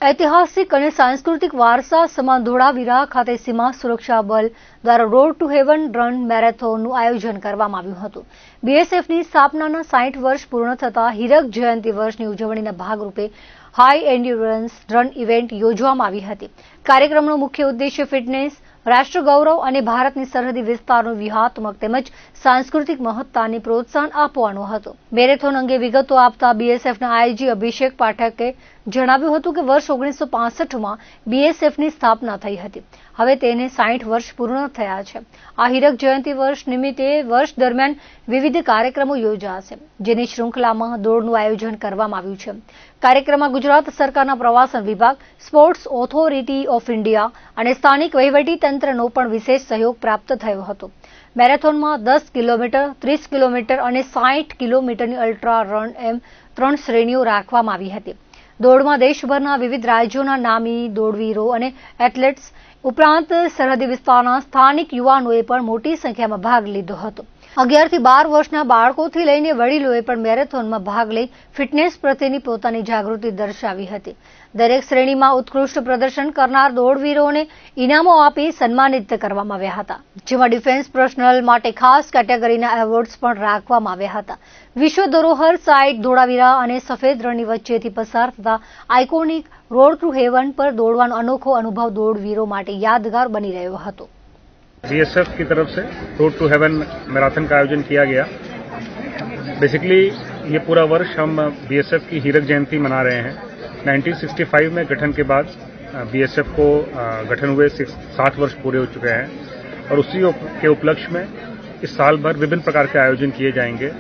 ઐતિહાસિક અને સાંસ્કૃતિક વારસા સમાન ધોળાવીરા ખાતે સીમા સુરક્ષા બલ દ્વારા રોડ ટુ હેવન રન મેરેથોનનું આયોજન કરવામાં આવ્યું હતું. બીએસએફની સ્થાપનાના 60 વર્ષ પૂર્ણ થતા હીરક જયંતિ વર્ષની ઉજવણીના ભાગરૂપે હાઈ એન્ડ્યુરન્સ રન ઇવેન્ટ યોજવામાં આવી હતી. કાર્યક્રમનો મુખ્ય ઉદ્દેશ્ય ફિટનેસ, રાષ્ટ્ર ગૌરવ અને ભારતની સરહદી વિસ્તારનું વ્યૂહાત્મક તેમજ સાંસ્કૃતિક મહત્તાને પ્રોત્સાહન આપવાનો હતો. મેરેથોન અંગે વિગતો આપતા બીએસએફના આઈજી અભિષેક પાઠકે જણાવ્યું હતું કે વર્ષ 1965માં બીએસએફની સ્થાપના થઈ હતી. હવે તેને 60 વર્ષ પૂર્ણ થયા છે. આ હીરક જયંતિ વર્ષ નિમિત્તે વર્ષ દરમિયાન વિવિધ કાર્યક્રમો યોજાશે, જેની શૃંખલામાં દોડનું આયોજન કરવામાં આવ્યું છે. કાર્યક્રમમાં ગુજરાત સરકારના પ્રવાસન વિભાગ, સ્પોર્ટ્સ ઓથોરિટી ઓફ ઇન્ડિયા અને સ્થાનિક વહીવટી તંત્રનો પણ વિશેષ સહયોગ પ્રાપ્ત થયો હતો. મેરેથોનમાં 10 કિલોમીટર, 30 કિલોમીટર અને 60 કિલોમીટરની અલ્ટ્રા રન એમ 3 શ્રેણીઓ રાખવામાં આવી હતી. દોડમાં દેશભરના વિવિધ રાજ્યોના નામી દોડવીરો અને એથ્લેટ્સ ઉપરાંત સરહદી વિસ્તારના સ્થાનિક યુવાનોએ પણ મોટી સંખ્યામાં ભાગ લીધો હતો. 11 થી 12 વર્ષના બાળકોથી લઈને વડીલોએ પણ મેરેથોનમાં ભાગ લઈ ફિટનેસ પ્રત્યેની પોતાની જાગૃતિ દર્શાવી હતી. દરેક શ્રેણીમાં ઉત્કૃષ્ટ પ્રદર્શન કરનાર દોડવીરોને ઇનામો આપી સન્માનિત કરવામાં આવ્યા હતા, જેમાં ડિફેન્સ પર્સનલ માટે ખાસ કેટેગરીના એવોર્ડ્સ પણ રાખવામાં આવ્યા હતા. વિશ્વ ધરોહર સાઇટ ધોળાવીરા અને સફેદ રણની વચ્ચેથી પસાર થતા આઇકોનિક રોડ ટુ હેવન પર દોડવાનો અનોખો અનુભવ દોડવીરો માટે યાદગાર બની રહ્યો હતો. बीएसएफ की तरफ से रोड टू हेवन मैराथन का आयोजन किया गया. बेसिकली ये पूरा वर्ष हम बीएसएफ की हीरक जयंती मना रहे हैं. 1965 में गठन के बाद बीएसएफ को गठन हुए 60 वर्ष पूरे हो चुके हैं और उसी के उपलक्ष्य में इस साल भर विभिन्न प्रकार के आयोजन किए जाएंगे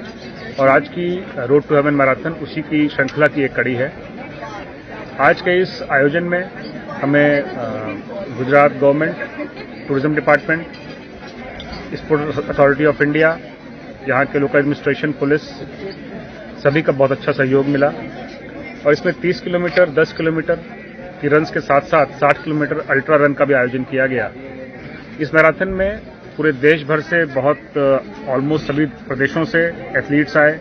और आज की रोड टू हेवन मैराथन उसी की श्रृंखला की एक कड़ी है. आज के इस आयोजन में हमें Gujarat government, tourism department, sports authority of India, यहाँ के लोकल एडमिनिस्ट्रेशन, पुलिस, सभी का बहुत अच्छा सहयोग मिला और इसमें 30 किलोमीटर, 10 किलोमीटर की रन्स के साथ साथ 60 किलोमीटर अल्ट्रा रन का भी आयोजन किया गया. इस मैराथन में पूरे देश भर से बहुत ऑलमोस्ट सभी प्रदेशों से एथलीट्स आए.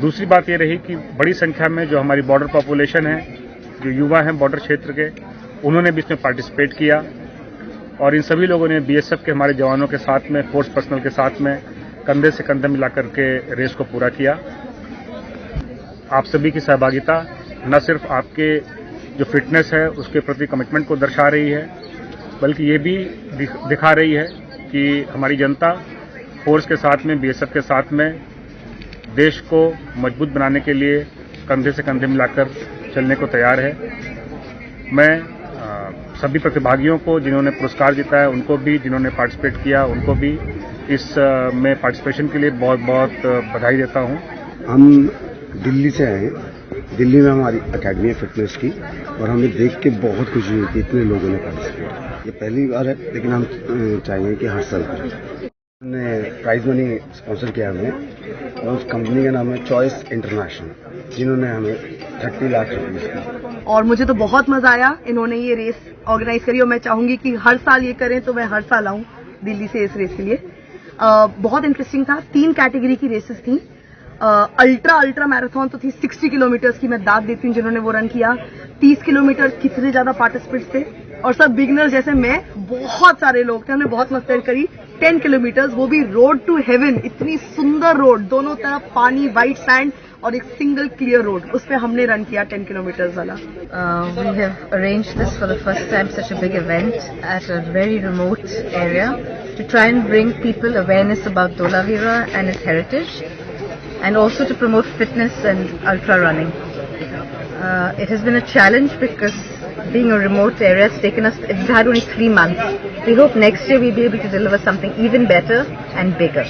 दूसरी बात ये रही कि बड़ी संख्या में जो हमारी बॉर्डर पॉपुलेशन है, जो युवा हैं बॉर्डर क्षेत्र के, उन्होंने भी इसमें पार्टिसिपेट किया और इन सभी लोगों ने बीएसएफ के हमारे जवानों के साथ में, फोर्स पर्सनल के साथ में कंधे से कंधा मिला करके रेस को पूरा किया. आप सभी की सहभागिता न सिर्फ आपके जो फिटनेस है उसके प्रति कमिटमेंट को दर्शा रही है, बल्कि ये भी दिखा रही है कि हमारी जनता फोर्स के साथ में, बीएसएफ के साथ में देश को मजबूत बनाने के लिए कंधे से कंधे मिलाकर चलने को तैयार है. मैं सभी प्रतिभागियों को जिन्होंने पुरस्कार जीता है उनको भी, जिन्होंने पार्टिसिपेट किया उनको भी इस में पार्टिसिपेशन के लिए बहुत बहुत बधाई देता हूं. हम दिल्ली से आए हैं. दिल्ली में हमारी एकेडमी है फिटनेस की और हमें देख के बहुत खुशी हुई कि इतने लोगों ने पार्टिसिपेट किया. ये पहली बार है लेकिन हम चाहिए कि हर साल करें. हमने प्राइज मनी स्पॉन्सर किया हमें और उस कंपनी का नाम है चॉइस इंटरनेशनल, जिन्होंने हमें 30 लाख रुपये दिए. और मुझे तो बहुत मजा आया. इन्होंने ये रेस ऑर्गेनाइज करी और मैं चाहूंगी कि हर साल ये करें, तो मैं हर साल आऊं दिल्ली से इस रेस के लिए. बहुत इंटरेस्टिंग था. 3 कैटेगरी की रेसेस थी. अल्ट्रा मैराथन तो थी 60 किलोमीटर की. मैं दाद देती हूँ जिन्होंने वो रन किया. 30 किलोमीटर कितने ज्यादा पार्टिसिपेंट्स थे और सब बिगिनर्स जैसे मैं, बहुत सारे लोग थे. हमने बहुत मस्ती करी. 10 किलोमीटर, वो भी रोड टू हेवन. इतनी सुंदर रोड, दोनों तरफ पानी, व्हाइट सैंड और एक सिंगल क्लियर रोड, उस पे हमने रन किया 10 किलोमीटर वाला. We have arranged this for the first time, such a big event at a very remote area, to try and bring people awareness about Dholavira and its heritage, and also to promote fitness and ultra running. It has been a challenge because being a remote area, it's had only 3 months. We hope next year we'll be able to deliver something even better and bigger.